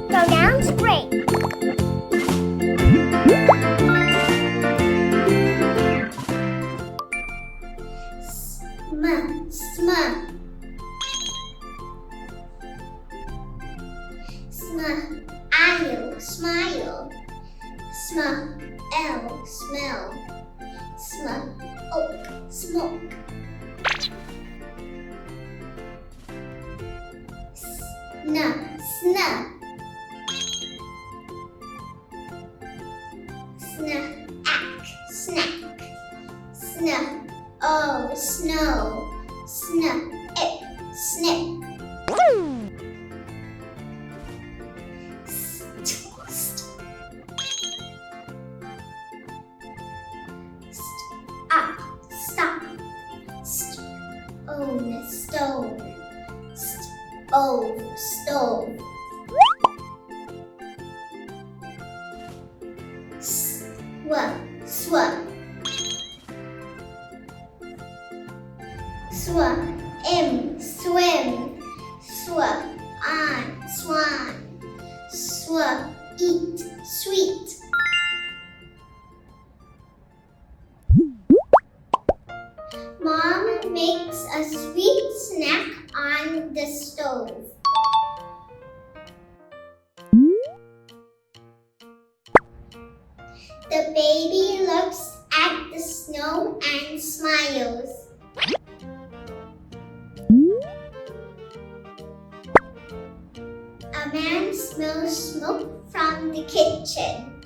Go down straight. Sm. Smile. Smell. Smoke. Snack. Snow. Snip. Stop. Stone. Stove. Swim. Swan. Eat. Sweet. Mom makes a sweet snack on the stove. The baby looks at the snow and smiles. A man smells smoke from the kitchen.